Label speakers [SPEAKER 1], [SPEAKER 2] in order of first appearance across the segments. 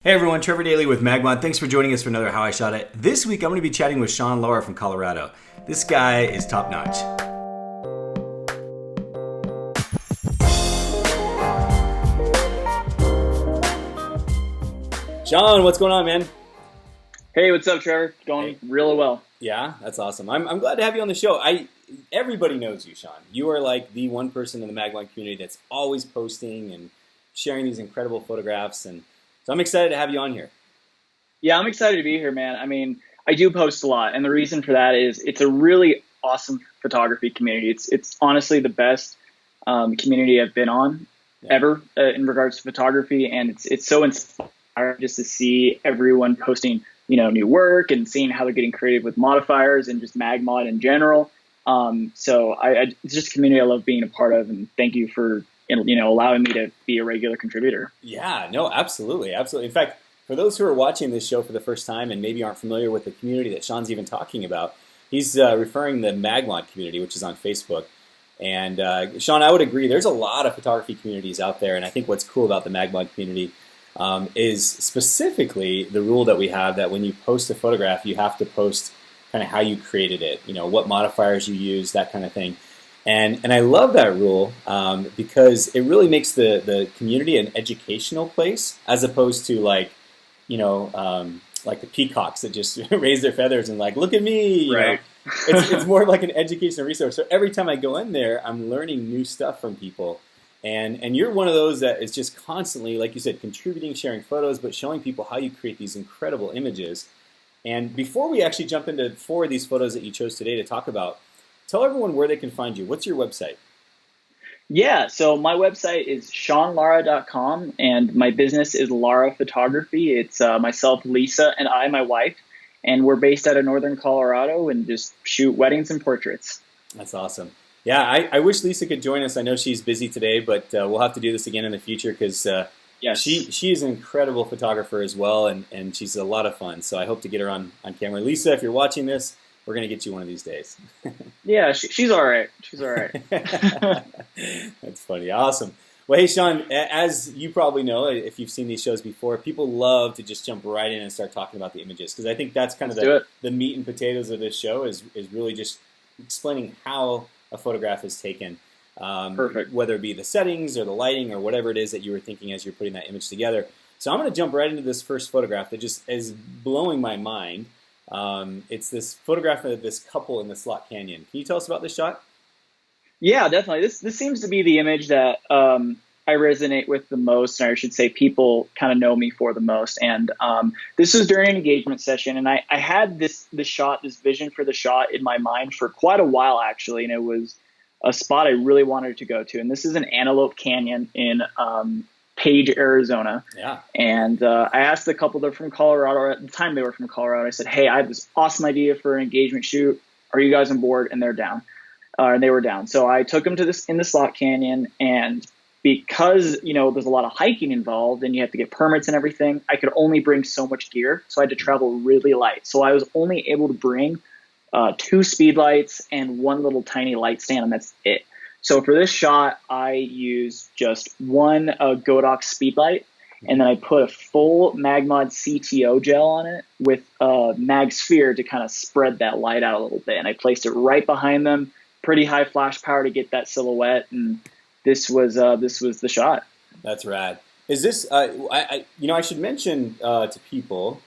[SPEAKER 1] Hey everyone, Trevor Daly with MagMod. Thanks for joining us for another How I Shot It. This week I'm going to be chatting with Sean Lara from Colorado. This guy is top notch. Sean, what's going on, man?
[SPEAKER 2] Hey, what's up, Trevor? Going really well.
[SPEAKER 1] Yeah, that's awesome. I'm glad to have you on the show. Everybody knows you, Sean. You are like the one person in the MagMod community that's always posting and sharing these incredible photographs, and so I'm excited to have you on here.
[SPEAKER 2] Yeah, I'm excited to be here, man. I mean, I do post a lot, and the reason for that is it's a really awesome photography community. It's honestly the best community I've been on ever in regards to photography, and it's so inspiring just to see everyone posting, new work and seeing how they're getting creative with modifiers and just MagMod in general. So it's just a community I love being a part of, and thank you for allowing me to be a regular contributor.
[SPEAKER 1] Yeah, no, absolutely. In fact, for those who are watching this show for the first time and maybe aren't familiar with the community that Sean's even talking about, he's referring the MagMod community, which is on Facebook. And Sean, I would agree. There's a lot of photography communities out there, and I think what's cool about the MagMod community is specifically the rule that we have that when you post a photograph, you have to post kind of how you created it, what modifiers you use, that kind of thing. And I love that rule because it really makes the community an educational place as opposed to like the peacocks that just raise their feathers and like, look at me.
[SPEAKER 2] Right.
[SPEAKER 1] It's more like an educational resource. So every time I go in there, I'm learning new stuff from people. And you're one of those that is just constantly, like you said, contributing, sharing photos, but showing people how you create these incredible images. And before we actually jump into 4 of these photos that you chose today to talk about, tell everyone where they can find you. What's your website?
[SPEAKER 2] Yeah, so my website is seanlara.com, and my business is Lara Photography. It's myself, Lisa, and my wife, and we're based out of northern Colorado and just shoot weddings and portraits.
[SPEAKER 1] That's awesome. Yeah, I wish Lisa could join us. I know she's busy today, but we'll have to do this again in the future because
[SPEAKER 2] yes.
[SPEAKER 1] she is an incredible photographer as well, and she's a lot of fun. So I hope to get her on camera. Lisa, if you're watching this, we're going to get you one of these days.
[SPEAKER 2] Yeah, she's all right. She's all right.
[SPEAKER 1] That's funny. Awesome. Well, hey, Sean, as you probably know, if you've seen these shows before, people love to just jump right in and start talking about the images because I think that's kind of the meat and potatoes of this show is really just explaining how a photograph is taken.
[SPEAKER 2] Perfect.
[SPEAKER 1] Whether it be the settings or the lighting or whatever it is that you were thinking as you're putting that image together. So I'm going to jump right into this first photograph that just is blowing my mind. It's this photograph of this couple in the Slot Canyon. Can you tell us about this shot?
[SPEAKER 2] Yeah, definitely. This seems to be the image that I resonate with the most, and I should say people kind of know me for the most. And this was during an engagement session, and I had this vision for the shot in my mind for quite a while, actually, and it was a spot I really wanted to go to. And this is an Antelope Canyon in Page, Arizona.
[SPEAKER 1] Yeah. And
[SPEAKER 2] I asked the couple, they're from Colorado. At the time they were from Colorado. I said, hey, I have this awesome idea for an engagement shoot. Are you guys on board? And they're down. And they were down. So I took them to the Slot Canyon, and because, there's a lot of hiking involved and you have to get permits and everything, I could only bring so much gear. So I had to travel really light. So I was only able to bring 2 speed lights and 1 little tiny light stand, and that's it. So for this shot, I used just 1 Godox speed light, and then I put a full MagMod CTO gel on it with MagSphere to kind of spread that light out a little bit. And I placed it right behind them, pretty high flash power to get that silhouette, and this was the shot.
[SPEAKER 1] That's rad. Is this? I should mention to people.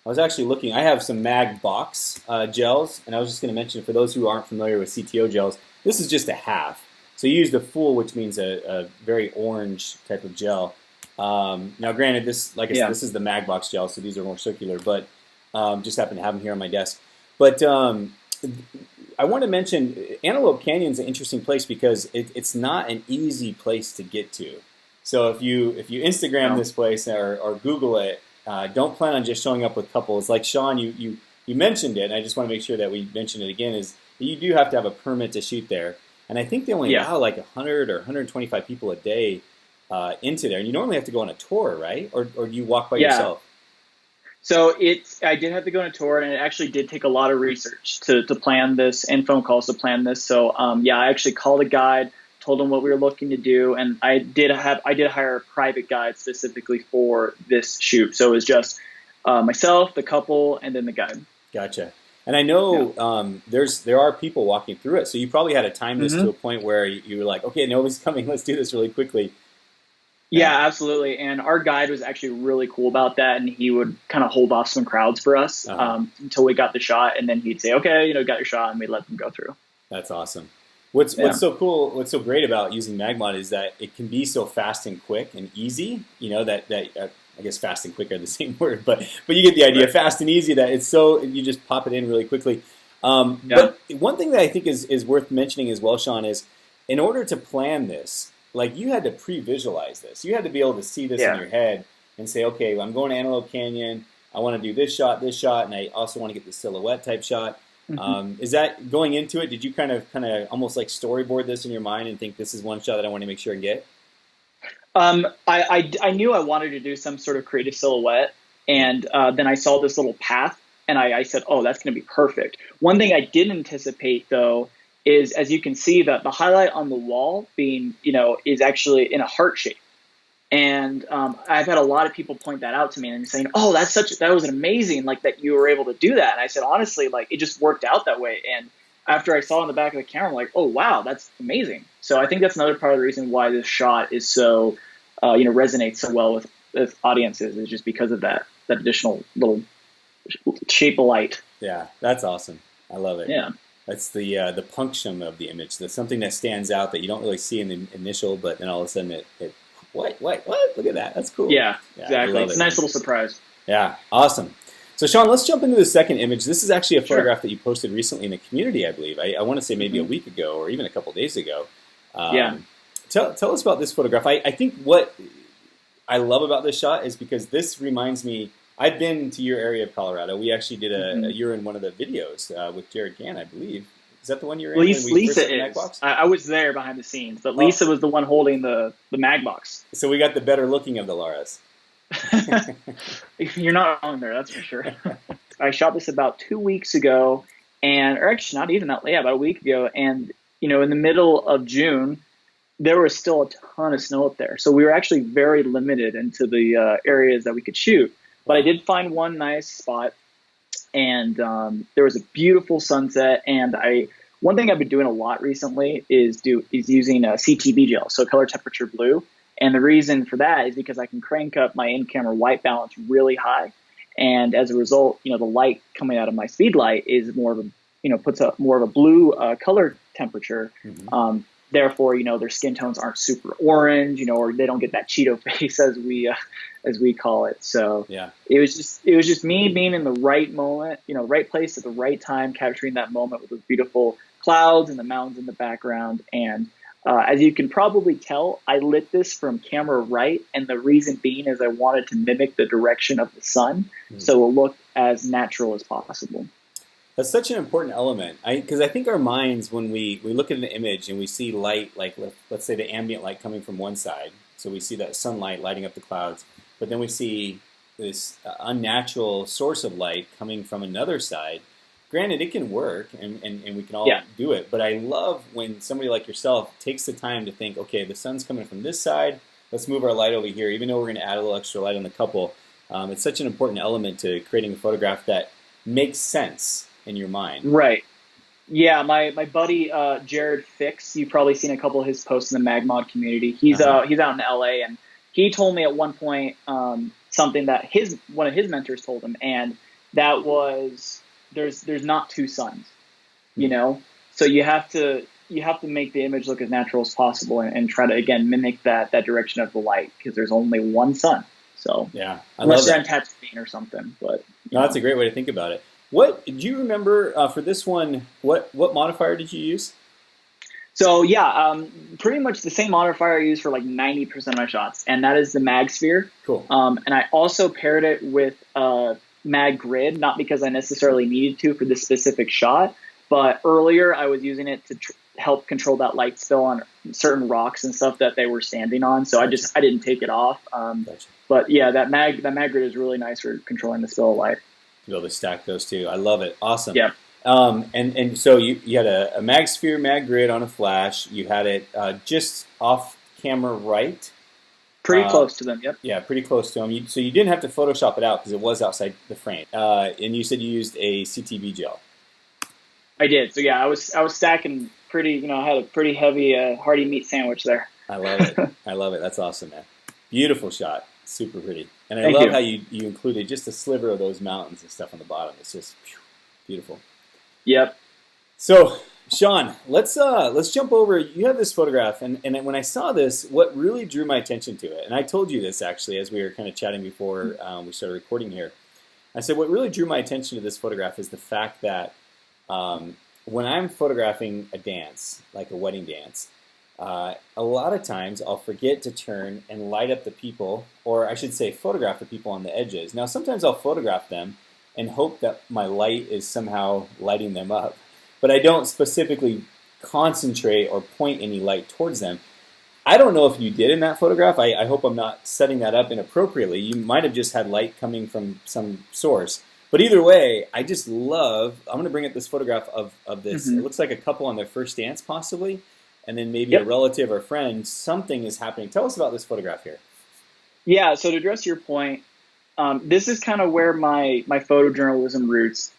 [SPEAKER 1] I was actually looking. I have some MagBox gels, and I was just going to mention for those who aren't familiar with CTO gels, this is just a half. So you use the full, which means a very orange type of gel. Now, granted, this, like I said, this is the MagBox gel, so these are more circular, but just happen to have them here on my desk. But I want to mention Antelope Canyon is an interesting place because it's not an easy place to get to. So if you Instagram this place or Google it, don't plan on just showing up with couples. Like Sean, you mentioned it, and I just want to make sure that we mention it again, is that you do have to have a permit to shoot there. And I think they only allow like 100 or 125 people a day into there. And you normally have to go on a tour, right? Or do you walk by yourself?
[SPEAKER 2] So I did have to go on a tour, and it actually did take a lot of research to plan this and phone calls to plan this. So I actually called a guide, told him what we were looking to do, and I did hire a private guide specifically for this shoot. So it was just myself, the couple, and then the guide.
[SPEAKER 1] Gotcha. And I know there are people walking through it, so you probably had to time this to a point where you were like, okay, nobody's coming, let's do this really quickly.
[SPEAKER 2] Yeah, absolutely. And our guide was actually really cool about that, and he would kind of hold off some crowds for us until we got the shot, and then he'd say, okay, got your shot, and we'd let them go through. That's
[SPEAKER 1] awesome. What's so cool, what's so great about using MagMod is that it can be so fast and quick and easy, I guess fast and quick are the same word, but you get the idea, fast and easy, that it's so, you just pop it in really quickly. But one thing that I think is worth mentioning as well, Sean, is in order to plan this, like you had to pre-visualize this. You had to be able to see this in your head and say, okay, well, I'm going to Antelope Canyon. I want to do this shot, and I also want to get the silhouette type shot. Is that going into it? Did you kind of almost like storyboard this in your mind and think this is one shot that I want to make sure and get?
[SPEAKER 2] I knew I wanted to do some sort of creative silhouette, and then I saw this little path, and I said, oh, that's going to be perfect. One thing I didn't anticipate, though, is, as you can see, that the highlight on the wall being, is actually in a heart shape. And I've had a lot of people point that out to me and saying, oh, that was amazing, like that you were able to do that. And I said, honestly, like it just worked out that way. And after I saw it in the back of the camera, I'm like, oh, wow, that's amazing. So I think that's another part of the reason why this shot is so, resonates so well with audiences, is just because of that additional little shape of light.
[SPEAKER 1] Yeah, that's awesome. I love it.
[SPEAKER 2] Yeah.
[SPEAKER 1] That's the punctum of the image. That's something that stands out that you don't really see in the initial, but then all of a sudden it what? Look at that. That's cool.
[SPEAKER 2] Yeah, exactly. It's a nice little surprise.
[SPEAKER 1] Yeah, awesome. So Sean, let's jump into the second image. This is actually a photograph that you posted recently in the community, I believe. I want to say maybe a week ago or even a couple days ago. Tell us about this photograph. I think what I love about this shot is because this reminds me, I've been to your area of Colorado. We actually did you were in one of the videos with Jared Gann, I believe. Is that the one you're in?
[SPEAKER 2] Lisa is. I was there behind the scenes, but Lisa was the one holding the mag box.
[SPEAKER 1] So we got the better looking of the Laras.
[SPEAKER 2] You're not wrong there, that's for sure. I shot this about 2 weeks ago, or actually not even that late, about a week ago. And, in the middle of June, there was still a ton of snow up there. So we were actually very limited into the areas that we could shoot. But I did find one nice spot, and there was a beautiful sunset. And one thing I've been doing a lot recently is using a CTB gel, so color temperature blue. And the reason for that is because I can crank up my in-camera white balance really high, and as a result, the light coming out of my speed light is more of a, puts up more of a blue color temperature. Therefore, their skin tones aren't super orange, or they don't get that Cheeto face as we call it. So it was just me being in the right moment, right place at the right time, capturing that moment with those beautiful clouds and the mountains in the background. And as you can probably tell, I lit this from camera right, and the reason being is I wanted to mimic the direction of the sun, so it looked as natural as possible.
[SPEAKER 1] That's such an important element, because I think our minds, when we look at an image and we see light, like let's say the ambient light coming from one side, so we see that sunlight lighting up the clouds, but then we see this unnatural source of light coming from another side. Granted, it can work, and we can all do it, but I love when somebody like yourself takes the time to think, okay, the sun's coming from this side, let's move our light over here, even though we're going to add a little extra light on the couple. It's such an important element to creating a photograph that makes sense in your mind.
[SPEAKER 2] Right. Yeah, my buddy Jared Fix, you've probably seen a couple of his posts in the MagMod community. He's out in LA, and he told me at one point something that one of his mentors told him, and that was there's not two suns, so you have to make the image look as natural as possible and try to again mimic that direction of the light, because there's only one sun. So unless you're on Tatooine or something, but
[SPEAKER 1] no, that's a great way to think about it. What do you remember for this one? What modifier did you use?
[SPEAKER 2] So pretty much the same modifier I use for like 90% of my shots, and that is the MagSphere.
[SPEAKER 1] Cool.
[SPEAKER 2] And I also paired it with MagGrid, not because I necessarily needed to for this specific shot, but earlier I was using it to help control that light spill on certain rocks and stuff that they were standing on. So I didn't take it off. But yeah, that MagGrid is really nice for controlling the spill of light.
[SPEAKER 1] To be able to stack those two. I love it. Awesome.
[SPEAKER 2] Yeah.
[SPEAKER 1] And so you had a MagSphere MagGrid on a flash. You had it just off camera right.
[SPEAKER 2] Pretty close to them, yep.
[SPEAKER 1] Yeah, pretty close to them. So you didn't have to Photoshop it out because it was outside the frame. And you said you used a CTB gel.
[SPEAKER 2] I did. So yeah, I was stacking pretty. I had a pretty heavy hearty meat sandwich there.
[SPEAKER 1] I love it. I love it. That's awesome, man. Beautiful shot. Super pretty. And I
[SPEAKER 2] Thank
[SPEAKER 1] love
[SPEAKER 2] you.
[SPEAKER 1] how you included just a sliver of those mountains and stuff on the bottom. It's just beautiful.
[SPEAKER 2] Yep.
[SPEAKER 1] So, Sean, let's jump over. You have this photograph, and when I saw this, what really drew my attention to it, and I told you this actually as we were kind of chatting before we started recording here. I said what really drew my attention to this photograph is the fact that when I'm photographing a dance, like a wedding dance, a lot of times I'll forget to turn and light up the people, or I should say photograph the people on the edges. Now, sometimes I'll photograph them and hope that my light is somehow lighting them up. But I don't specifically concentrate or point any light towards them. I don't know if you did in that photograph. I hope I'm not setting that up inappropriately. You might have just had light coming from some source. But either way, I just love, I'm going to bring up this photograph of this. Mm-hmm. It looks like a couple on their first dance possibly, and then maybe a relative or friend. Something is happening. Tell us about this photograph here.
[SPEAKER 2] Yeah, so to address your point, this is kind of where my photojournalism roots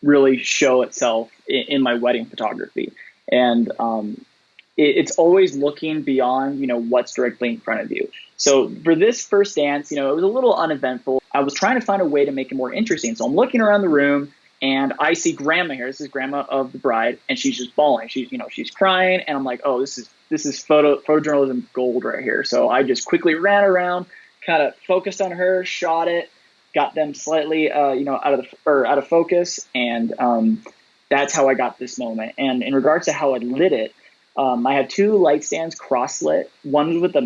[SPEAKER 2] really show itself in my wedding photography. And it's always looking beyond, what's directly in front of you. So for this first dance, it was a little uneventful. I was trying to find a way to make it more interesting. So I'm looking around the room and I see grandma here. This is grandma of the bride, and she's just bawling. She's crying, and I'm like, oh, this is photojournalism gold right here. So I just quickly ran around, kind of focused on her, shot it, got them slightly, out of focus, and that's how I got this moment. And in regards to how I lit it, I had two light stands cross-lit. One's with a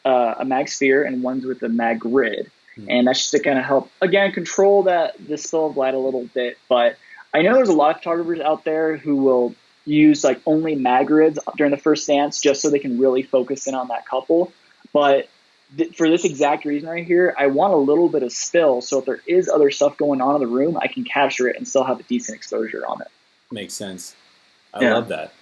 [SPEAKER 2] MagSphere, and one's with a MagGrid. And that's just to kind of help, again, control the spill of light a little bit. But I know there's a lot of photographers out there who will use like only MagGrids during the first dance just so they can really focus in on that couple. But for this exact reason right here, I want a little bit of spill. So if there is other stuff going on in the room, I can capture it and still have a decent exposure on it.
[SPEAKER 1] Makes sense. I love that.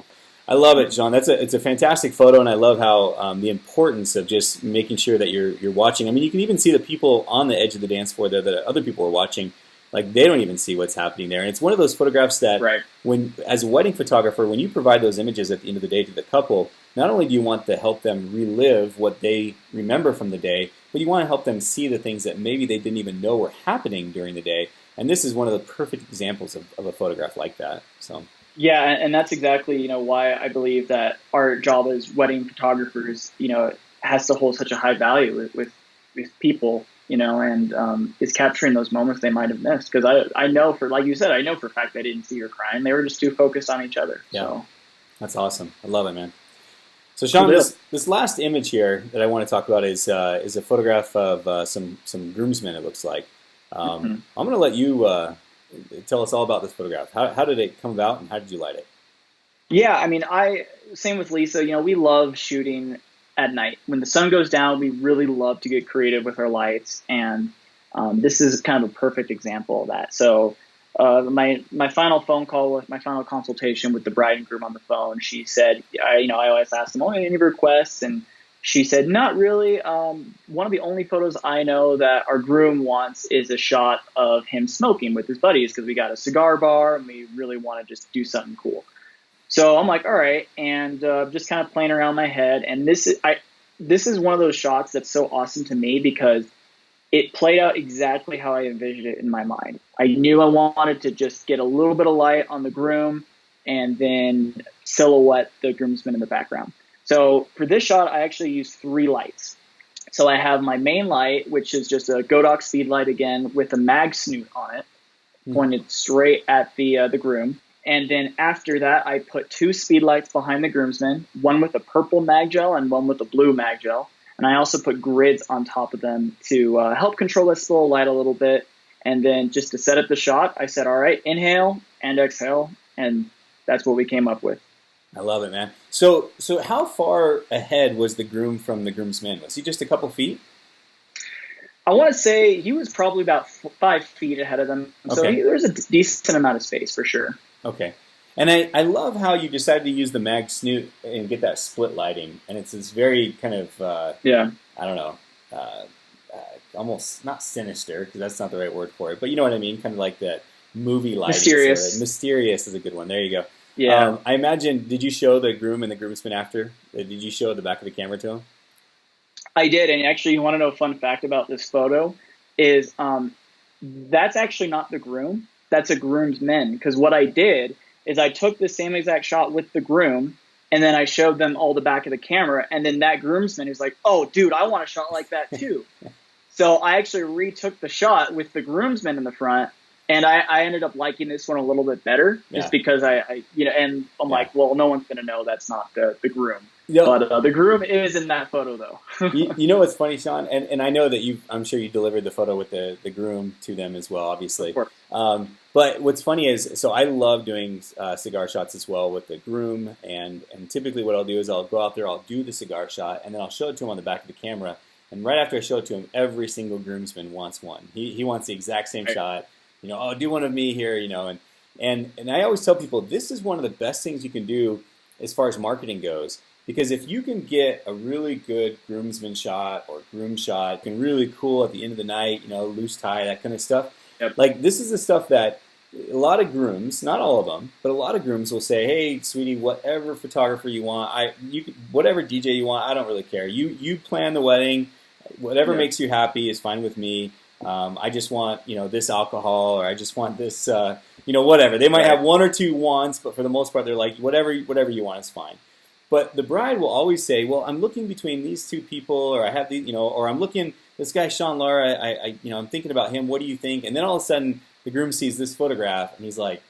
[SPEAKER 1] I love it, John. It's a fantastic photo, and I love how the importance of just making sure that you're watching. I mean, you can even see the people on the edge of the dance floor there that other people are watching. Like, they don't even see what's happening there. And it's one of those photographs that, when, as a wedding photographer, when you provide those images at the end of the day to the couple, not only do you want to help them relive what they remember from the day, but you want to help them see the things that maybe they didn't even know were happening during the day. And this is one of the perfect examples of a photograph like that. So.
[SPEAKER 2] Yeah, and that's exactly, why I believe that our job as wedding photographers, has to hold such a high value with people, and is capturing those moments they might have missed. Because I know like you said, I know for a fact they didn't see her crying. They were just too focused on each other.
[SPEAKER 1] Yeah,
[SPEAKER 2] so.
[SPEAKER 1] That's awesome. I love it, man. So, Sean, this last image here that I want to talk about is a photograph of some groomsmen, it looks like. I'm going to let you tell us all about this photograph. How did it come about, and how did you light it?
[SPEAKER 2] Yeah, I mean, same with Lisa. We love shooting at night. When the sun goes down, we really love to get creative with our lights, and this is kind of a perfect example of that. So my final phone call with my final consultation with the bride and groom on the phone, she said, I always ask them, any requests? And she said, not really. One of the only photos I know that our groom wants is a shot of him smoking with his buddies, because we got a cigar bar and we really want to just do something cool. So I'm like, all right, and just kind of playing around in my head. And this is one of those shots that's so awesome to me because it played out exactly how I envisioned it in my mind. I knew I wanted to just get a little bit of light on the groom and then silhouette the groomsmen in the background. So for this shot, I actually used 3 lights. So I have my main light, which is just a Godox speed light again with a mag snoot on it, pointed straight at the groom. And then after that, I put 2 speed lights behind the groomsmen, one with a purple MagGel and one with a blue MagGel. And I also put grids on top of them to help control the spill of light a little bit. And then just to set up the shot, I said, all right, inhale and exhale. And that's what we came up with.
[SPEAKER 1] I love it, man. So how far ahead was the groom from the groomsmen? Was he just a couple feet?
[SPEAKER 2] I want to say he was probably about 5 feet ahead of them. So
[SPEAKER 1] Okay.
[SPEAKER 2] there's a decent amount of space for sure.
[SPEAKER 1] Okay. And I love how you decided to use the mag snoot and get that split lighting. And it's this very kind of,
[SPEAKER 2] Yeah.
[SPEAKER 1] I don't know, uh, almost not sinister, because that's not the right word for it, but you know what I mean? Kind of like that movie lighting.
[SPEAKER 2] Mysterious.
[SPEAKER 1] Sort of. Mysterious is a good one. There you go.
[SPEAKER 2] Yeah.
[SPEAKER 1] I imagine, did you show the groom and the groomsman after? Did you show the back of the camera to him?
[SPEAKER 2] I did. And actually, you want to know a fun fact about this photo is that's actually not the groom. That's a groomsman. Because what I did is I took the same exact shot with the groom, and then I showed them all the back of the camera. And then that groomsman is like, oh, dude, I want a shot like that too. So I actually retook the shot with the groomsman in the front. And I ended up liking this one a little bit better just because I and I'm like, well, no one's going to know that's not the groom. But the groom is in that photo, though.
[SPEAKER 1] You know what's funny, Sean? And I know that I'm sure you delivered the photo with the groom to them as well, obviously.
[SPEAKER 2] Of course.
[SPEAKER 1] But what's funny is, so I love doing cigar shots as well with the groom. And typically what I'll do is I'll go out there, I'll do the cigar shot, and then I'll show it to him on the back of the camera. And right after I show it to him, every single groomsman wants one. He wants the exact same shot. Oh, do one of me here, And I always tell people, this is one of the best things you can do as far as marketing goes. Because if you can get a really good groomsman shot or groom shot, and really cool at the end of the night, loose tie, that kind of stuff.
[SPEAKER 2] Yep.
[SPEAKER 1] Like, this is the stuff that a lot of grooms, not all of them, but a lot of grooms will say, hey, sweetie, whatever photographer you want, whatever DJ you want, I don't really care. You plan the wedding, whatever makes you happy is fine with me. I just want, this alcohol, or I just want this, whatever. They might have one or two wants, but for the most part, they're like, whatever you want is fine. But the bride will always say, well, I'm looking between these two people, or I have these, or I'm looking, this guy, Sean Lara, I'm thinking about him. What do you think? And then all of a sudden, the groom sees this photograph, and he's like,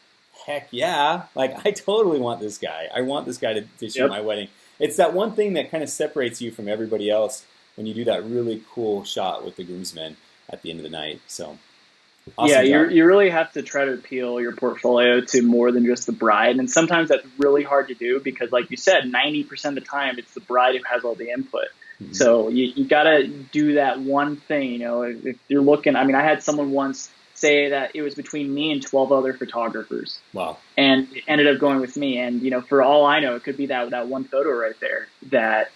[SPEAKER 1] heck yeah. Like, I totally want this guy. I want this guy to shoot my wedding. It's that one thing that kind of separates you from everybody else when you do that really cool shot with the groomsmen at the end of the night. So, awesome job.
[SPEAKER 2] You really have to try to appeal your portfolio to more than just the bride. And sometimes that's really hard to do because, like you said, 90% of the time it's the bride who has all the input. Mm-hmm. So you got to do that one thing. If you're looking, I had someone once say that it was between me and 12 other photographers.
[SPEAKER 1] Wow. And
[SPEAKER 2] it ended up going with me. And, for all I know, it could be that one photo right there that,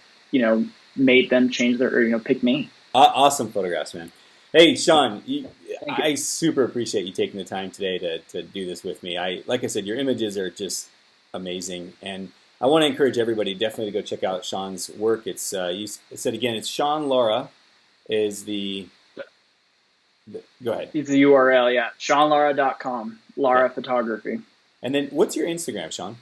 [SPEAKER 2] made them change pick me.
[SPEAKER 1] Awesome photographs, man. Hey, Sean, I super appreciate you taking the time today to do this with me. Like I said, your images are just amazing, and I want to encourage everybody definitely to go check out Sean's work. It's you said again, it's Sean Lara is the go ahead.
[SPEAKER 2] It's the URL, yeah, SeanLara.com, Lara Photography.
[SPEAKER 1] And then what's your Instagram, Sean?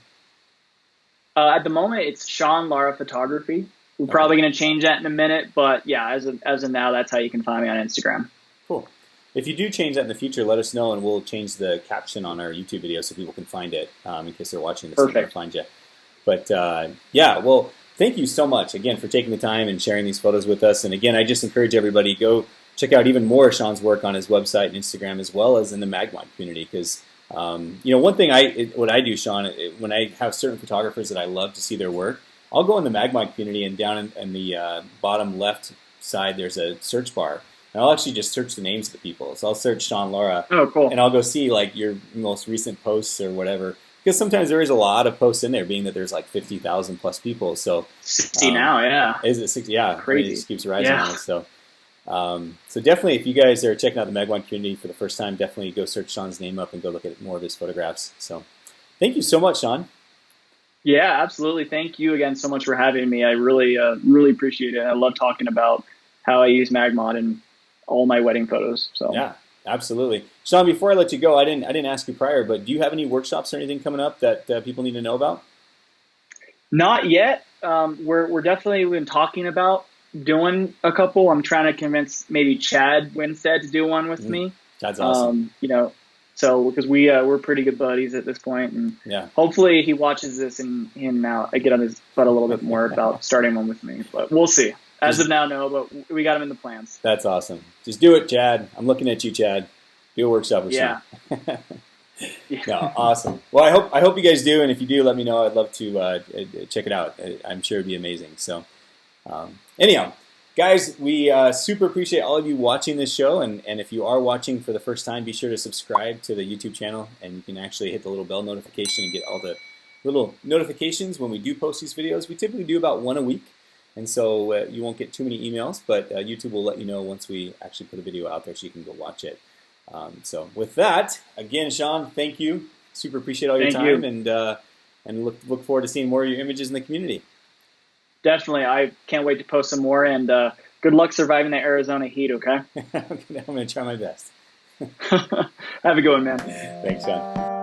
[SPEAKER 2] At the moment, it's Sean Lara Photography. We're probably going to change that in a minute, but yeah, as of now, that's how you can find me on Instagram.
[SPEAKER 1] Cool. If you do change that in the future, let us know, and we'll change the caption on our YouTube video so people can find it in case they're watching this.
[SPEAKER 2] Perfect.
[SPEAKER 1] And find you. But well, thank you so much again for taking the time and sharing these photos with us. And again, I just encourage everybody go check out even more of Sean's work on his website and Instagram, as well as in the MagMod community. Because one thing what I do, Sean, when I have certain photographers that I love to see their work, I'll go in the MagMod community, and down in the bottom left side, there's a search bar. And I'll actually just search the names of the people. So I'll search Sean Lara.
[SPEAKER 2] Oh, cool.
[SPEAKER 1] And I'll go see like your most recent posts or whatever. Because sometimes there is a lot of posts in there, being that there's like 50,000 plus people. So
[SPEAKER 2] 60 now, yeah.
[SPEAKER 1] Is it 60? Yeah.
[SPEAKER 2] Crazy.
[SPEAKER 1] It just keeps rising on us. So definitely, if you guys are checking out the MagMod community for the first time, definitely go search Sean's name up and go look at more of his photographs. So thank you so much, Sean.
[SPEAKER 2] Yeah, absolutely. Thank you again so much for having me. I really, really appreciate it. I love talking about how I use MagMod in all my wedding photos. So
[SPEAKER 1] yeah, absolutely. Sean, before I let you go, I didn't ask you prior, but do you have any workshops or anything coming up that people need to know about?
[SPEAKER 2] Not yet. We're definitely been talking about doing a couple. I'm trying to convince maybe Chad Winstead to do one with me.
[SPEAKER 1] Chad's awesome.
[SPEAKER 2] So because we're pretty good buddies at this point, and hopefully he watches this and now I get on his butt a little bit more about starting one with me. But we'll see. As of now, no, but we got him in the plans.
[SPEAKER 1] That's awesome. Just do it, Chad. I'm looking at you, Chad. Do a workshop with Sean. No, awesome. Well, I hope you guys do, and if you do, let me know. I'd love to check it out. I'm sure it'd be amazing. So, anyhow, Guys, we super appreciate all of you watching this show, and if you are watching for the first time, be sure to subscribe to the YouTube channel, and you can actually hit the little bell notification and get all the little notifications when we do post these videos. We typically do about one a week, and so you won't get too many emails, but YouTube will let you know once we actually put a video out there so you can go watch it. So with that, again, Sean, thank you. Super appreciate all your time, and look forward to seeing more of your images in the community.
[SPEAKER 2] Definitely. I can't wait to post some more, and good luck surviving the Arizona heat, okay?
[SPEAKER 1] I'm going to try my best.
[SPEAKER 2] Have a good one, man.
[SPEAKER 1] Thanks, Sean.